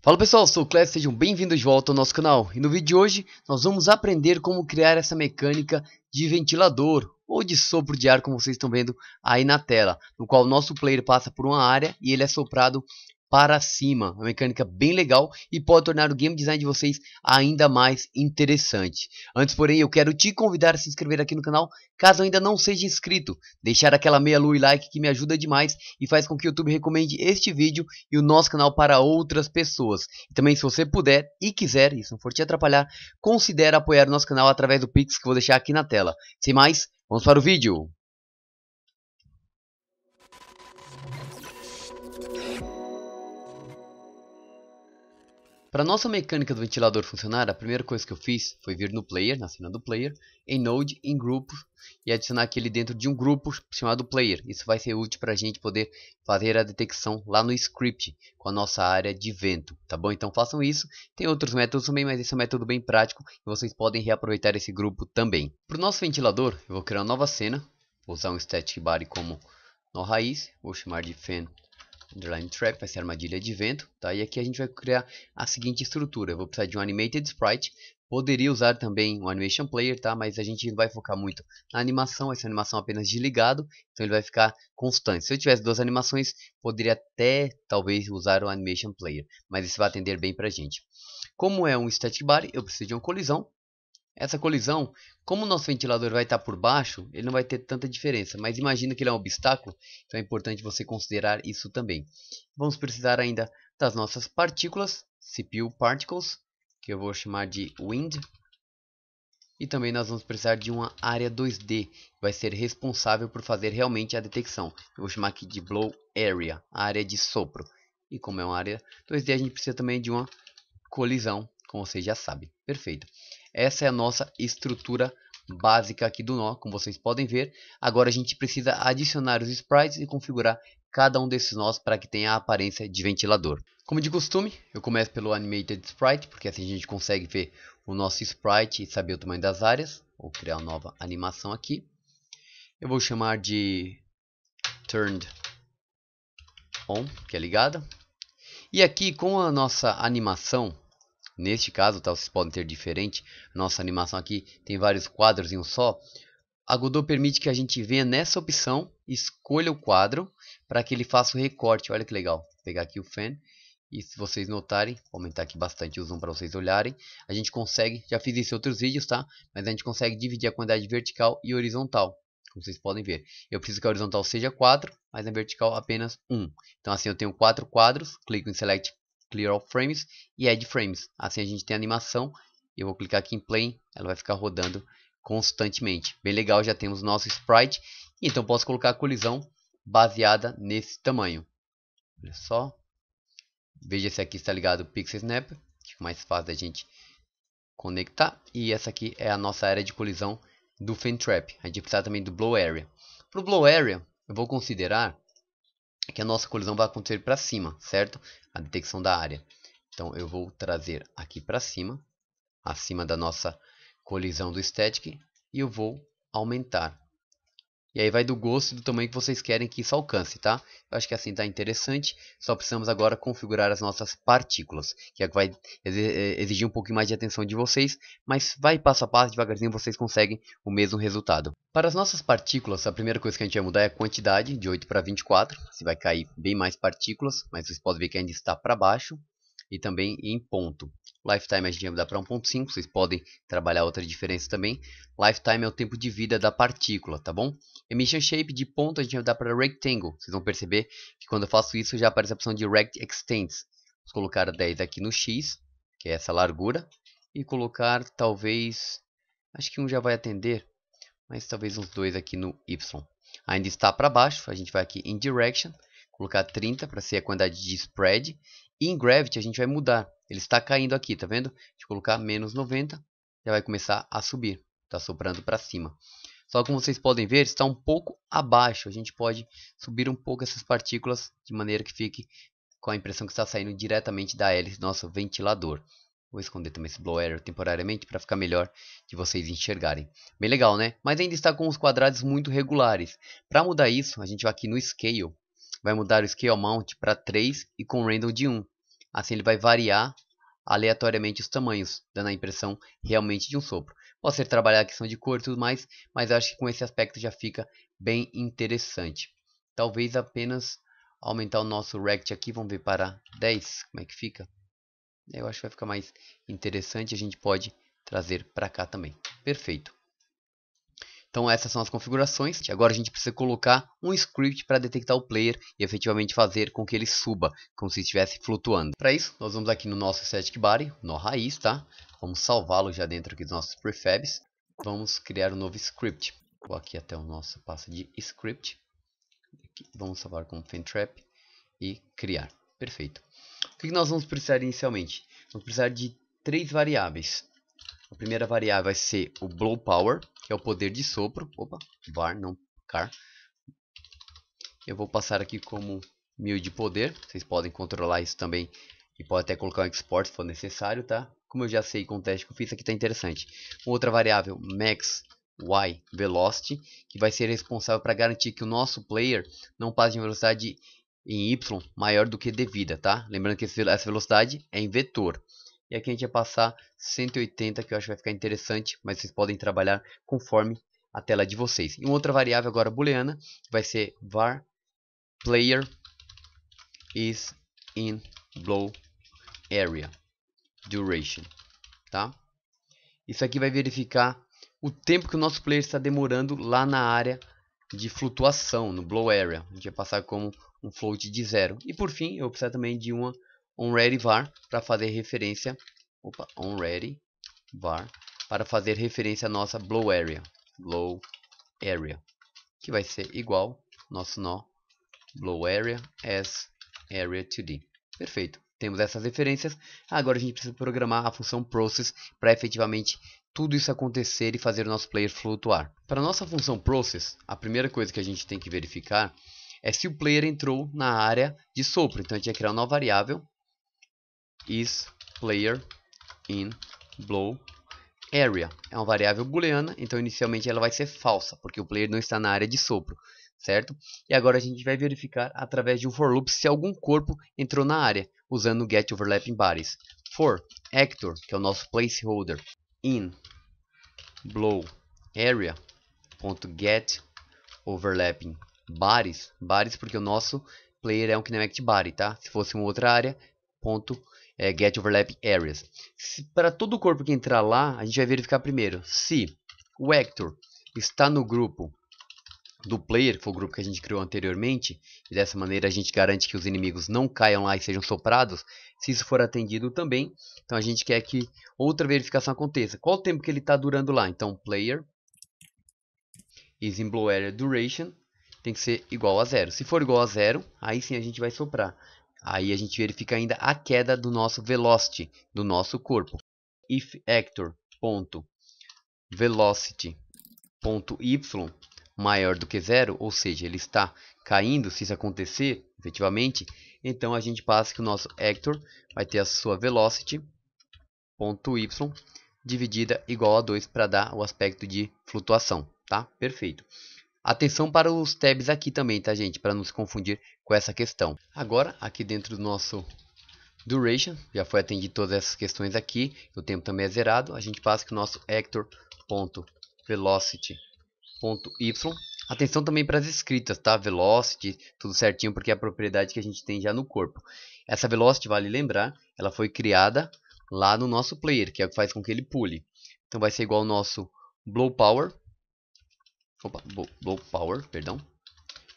Fala pessoal, sou o Clécio, sejam bem-vindos de volta ao nosso canal. E no vídeo de hoje nós vamos aprender como criar essa mecânica de ventilador ou de sopro de ar, como vocês estão vendo aí na tela, no qual o nosso player passa por uma área e ele é soprado para cima. Uma mecânica bem legal e pode tornar o game design de vocês ainda mais interessante. Antes, porém, eu quero te convidar a se inscrever aqui no canal, caso ainda não seja inscrito. Deixar aquela meia lua e like que me ajuda demais e faz com que o YouTube recomende este vídeo e o nosso canal para outras pessoas. E também, se você puder e quiser, isso não for te atrapalhar, considere apoiar o nosso canal através do Pix que eu vou deixar aqui na tela. Sem mais, vamos para o vídeo. Para nossa mecânica do ventilador funcionar, a primeira coisa que eu fiz foi vir no player, na cena do player, em Node, em grupo, e adicionar aquele dentro de um grupo chamado player. Isso vai ser útil para a gente poder fazer a detecção lá no script, com a nossa área de vento, tá bom? Então façam isso. Tem outros métodos também, mas esse é um método bem prático e vocês podem reaproveitar esse grupo também. Para o nosso ventilador, eu vou criar uma nova cena, vou usar um static body como no raiz, vou chamar de fan underline trap, vai ser armadilha de vento, tá? E aqui a gente vai criar a seguinte estrutura. Eu vou precisar de um animated sprite, poderia usar também um animation player, tá? Mas a gente não vai focar muito na animação, essa animação apenas desligado, então ele vai ficar constante. Se eu tivesse duas animações, poderia até talvez usar o animation player, mas isso vai atender bem pra gente. Como é um static body, eu preciso de uma colisão. Essa colisão, como o nosso ventilador vai estar por baixo, ele não vai ter tanta diferença. Mas imagina que ele é um obstáculo, então é importante você considerar isso também. Vamos precisar ainda das nossas partículas, CPU Particles, que eu vou chamar de Wind. E também nós vamos precisar de uma área 2D, que vai ser responsável por fazer realmente a detecção. Eu vou chamar aqui de Blow Area, a área de sopro. E como é uma área 2D, a gente precisa também de uma colisão, como vocês já sabem. Perfeito. Essa é a nossa estrutura básica aqui do nó, como vocês podem ver. Agora a gente precisa adicionar os sprites e configurar cada um desses nós para que tenha a aparência de ventilador. Como de costume, eu começo pelo Animated Sprite, porque assim a gente consegue ver o nosso sprite e saber o tamanho das áreas. Vou criar uma nova animação aqui. Eu vou chamar de Turned On, que é ligada. E aqui com a nossa animação, neste caso, tá, vocês podem ter diferente. Nossa animação aqui tem vários quadros em um só. A Godot permite que a gente venha nessa opção, escolha o quadro para que ele faça o recorte. Olha que legal. Vou pegar aqui o fan e se vocês notarem, vou aumentar aqui bastante o zoom para vocês olharem. A gente consegue, já fiz isso em outros vídeos, tá? Mas a gente consegue dividir a quantidade vertical e horizontal. Como vocês podem ver. Eu preciso que a horizontal seja 4, mas na vertical apenas 1. Então assim eu tenho 4 quadros, clico em Select Clear All Frames e Add Frames. Assim a gente tem a animação. Eu vou clicar aqui em Play, ela vai ficar rodando constantemente. Bem legal, já temos nosso sprite. Então posso colocar a colisão baseada nesse tamanho. Olha só. Veja se aqui está ligado o Pixel Snap. Fica mais fácil da gente conectar. E essa aqui é a nossa área de colisão do Fan Trap. A gente precisa também do Blow Area. Para o Blow Area, eu vou considerar que a nossa colisão vai acontecer para cima, certo? A detecção da área. Então eu vou trazer aqui para cima, acima da nossa colisão do static, e eu vou aumentar. E aí vai do gosto e do tamanho que vocês querem que isso alcance, tá? Eu acho que assim está interessante. Só precisamos agora configurar as nossas partículas, que é que vai exigir um pouquinho mais de atenção de vocês, mas vai passo a passo, devagarzinho vocês conseguem o mesmo resultado. Para as nossas partículas, a primeira coisa que a gente vai mudar é a quantidade, de 8 para 24. Você vai cair bem mais partículas, mas vocês podem ver que ainda está para baixo. E também em ponto. Lifetime a gente vai mudar para 1.5, vocês podem trabalhar outra diferença também. Lifetime é o tempo de vida da partícula, tá bom? Emission Shape de ponto a gente vai mudar para Rectangle. Vocês vão perceber que quando eu faço isso já aparece a opção de Rect Extents. Vamos colocar 10 aqui no X, que é essa largura. E colocar talvez, acho que um já vai atender, mas talvez uns 2 aqui no Y. Ainda está para baixo, a gente vai aqui em Direction, colocar 30 para ser a quantidade de spread. E em Gravity a gente vai mudar. Ele está caindo aqui, tá vendo? Deixa eu colocar menos 90. Já vai começar a subir. Está soprando para cima. Só que como vocês podem ver, está um pouco abaixo. A gente pode subir um pouco essas partículas de maneira que fique com a impressão que está saindo diretamente da hélice do nosso ventilador. Vou esconder também esse Blow Area temporariamente para ficar melhor de vocês enxergarem. Bem legal, né? Mas ainda está com os quadrados muito regulares. Para mudar isso, a gente vai aqui no Scale. Vai mudar o Scale Amount para 3 e com Random de 1. Assim ele vai variar aleatoriamente os tamanhos, dando a impressão realmente de um sopro. Pode ser trabalhar a questão de cor e tudo mais, mas eu acho que com esse aspecto já fica bem interessante. Talvez apenas aumentar o nosso rect aqui, vamos ver para 10, como é que fica? Eu acho que vai ficar mais interessante, a gente pode trazer para cá também. Perfeito. Então essas são as configurações. Agora a gente precisa colocar um script para detectar o player e efetivamente fazer com que ele suba, como se estivesse flutuando. Para isso, nós vamos aqui no nosso static body, no raiz, tá? Vamos salvá-lo já dentro aqui dos nossos prefabs. Vamos criar um novo script. Vou aqui até o nosso passo de script. Aqui, vamos salvar como FanTrap e criar. Perfeito. O que nós vamos precisar inicialmente? Vamos precisar de 3 variáveis. A primeira variável vai ser o blow power, que é o poder de sopro. Opa, var, não car. Eu vou passar aqui como 1000 de poder. Vocês podem controlar isso também. E pode até colocar um export se for necessário, tá? Como eu já sei com o teste que eu fiz, aqui está interessante. Outra variável, max y velocity, que vai ser responsável para garantir que o nosso player não passe de uma velocidade em y maior do que devida, tá? Lembrando que essa velocidade é em vetor. E aqui a gente vai passar 180, que eu acho que vai ficar interessante, mas vocês podem trabalhar conforme a tela de vocês. E uma outra variável agora booleana, vai ser var player is in blow area duration, tá? Isso aqui vai verificar o tempo que o nosso player está demorando lá na área de flutuação, no blow area. A gente vai passar como um float de 0. E por fim, eu vou precisar também de uma onReadyVar para fazer referência, onReadyVar para fazer referência à nossa blow area, que vai ser igual nosso nó blow area as area2d. Perfeito. Temos essas referências. Agora a gente precisa programar a função process para efetivamente tudo isso acontecer e fazer o nosso player flutuar. Para a nossa função process, a primeira coisa que a gente tem que verificar é se o player entrou na área de sopro. Então a gente vai criar uma nova variável, is player in blow area. É uma variável booleana, então inicialmente ela vai ser falsa, porque o player não está na área de sopro, certo? E agora a gente vai verificar através de um for loop se algum corpo entrou na área, usando o get overlapping bodies. For actor, que é o nosso placeholder, in blow area .get overlapping bodies, porque o nosso player é um kinematic body, tá? Se fosse uma outra área, get overlapping areas. Para todo corpo que entrar lá, a gente vai verificar primeiro se o actor está no grupo do player, que foi o grupo que a gente criou anteriormente, e dessa maneira a gente garante que os inimigos não caiam lá e sejam soprados. Se isso for atendido também, então a gente quer que outra verificação aconteça. Qual o tempo que ele está durando lá? Então player is in blow area duration tem que ser igual a 0. Se for igual a 0, aí sim a gente vai soprar. Aí a gente verifica ainda a queda do nosso velocity, do nosso corpo. If actor.velocity.y maior do que 0, ou seja, ele está caindo, se isso acontecer, efetivamente, então a gente passa que o nosso actor vai ter a sua velocity.y dividida igual a 2 para dar o aspecto de flutuação, tá? Perfeito. Atenção para os tabs aqui também, tá, gente? Para não se confundir com essa questão. Agora, aqui dentro do nosso duration, já foi atendido todas essas questões aqui. O tempo também é zerado. A gente passa que o nosso actor.velocity.y. Atenção também para as escritas, tá? Velocity, tudo certinho, porque é a propriedade que a gente tem já no corpo. Essa velocity, vale lembrar, ela foi criada lá no nosso player, que é o que faz com que ele pule. Então vai ser igual ao nosso blow power. Blow power, perdão,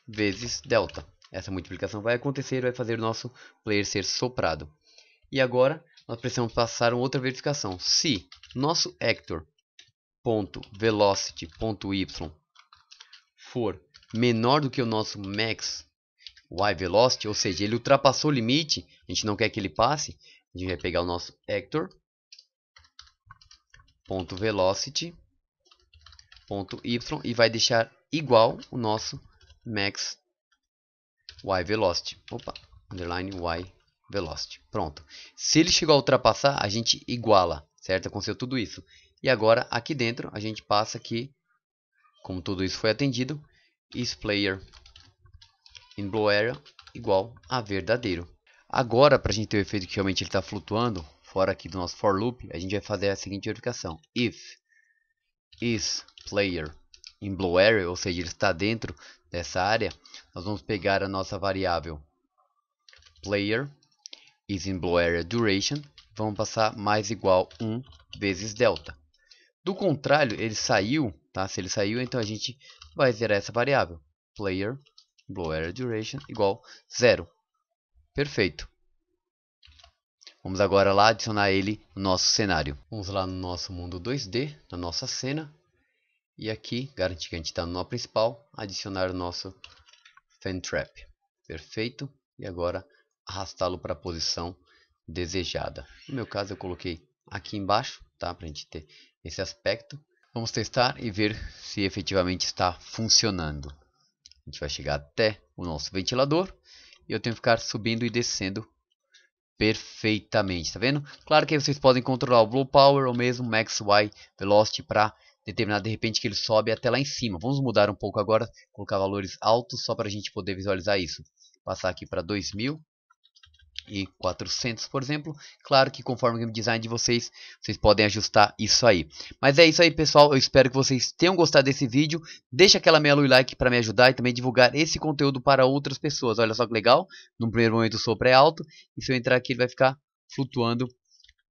vezes delta. Essa multiplicação vai acontecer e vai fazer o nosso player ser soprado. E agora nós precisamos passar uma outra verificação. Se nosso actor.velocity.y for menor do que o nosso max y velocity, ou seja, ele ultrapassou o limite, a gente não quer que ele passe, a gente vai pegar o nosso actor.velocity.y e vai deixar igual o nosso max y velocity. Underline y velocity. Pronto. Se ele chegar a ultrapassar, a gente iguala, certo? Aconteceu tudo isso. E agora, aqui dentro, a gente passa que, como tudo isso foi atendido, is player in blow area igual a verdadeiro. Agora, para a gente ter o efeito que realmente ele está flutuando, fora aqui do nosso for loop, a gente vai fazer a seguinte verificação. If is player in blue area, ou seja, ele está dentro dessa área, nós vamos pegar a nossa variável player is in blue area duration, vamos passar mais igual 1 vezes delta. Do contrário, ele saiu, tá? Se ele saiu, então a gente vai zerar essa variável. Player blue area duration igual 0. Perfeito. Vamos agora lá adicionar ele no nosso cenário. Vamos lá no nosso mundo 2D, na nossa cena. E aqui, garantir que a gente está no nó principal, adicionar o nosso fan trap. Perfeito. E agora arrastá-lo para a posição desejada. No meu caso eu coloquei aqui embaixo, tá? Para a gente ter esse aspecto. Vamos testar e ver se efetivamente está funcionando. A gente vai chegar até o nosso ventilador e eu tenho que ficar subindo e descendo perfeitamente, tá vendo? Claro que aí vocês podem controlar o Blow Power ou mesmo Max Y Velocity para determinar de repente que ele sobe até lá em cima. Vamos mudar um pouco agora, colocar valores altos só para a gente poder visualizar isso. Passar aqui para 2400, por exemplo. Claro que conforme o game design de vocês, vocês podem ajustar isso aí. Mas é isso aí, pessoal. Eu espero que vocês tenham gostado desse vídeo. Deixa aquela meia lua e like para me ajudar e também divulgar esse conteúdo para outras pessoas. Olha só que legal. No primeiro momento o sopro é alto e se eu entrar aqui ele vai ficar flutuando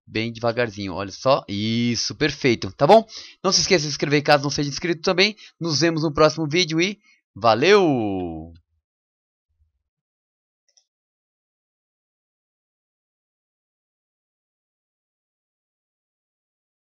bem devagarzinho. Olha só. Isso, perfeito. Tá bom? Não se esqueça de se inscrever caso não seja inscrito também. Nos vemos no próximo vídeo e valeu!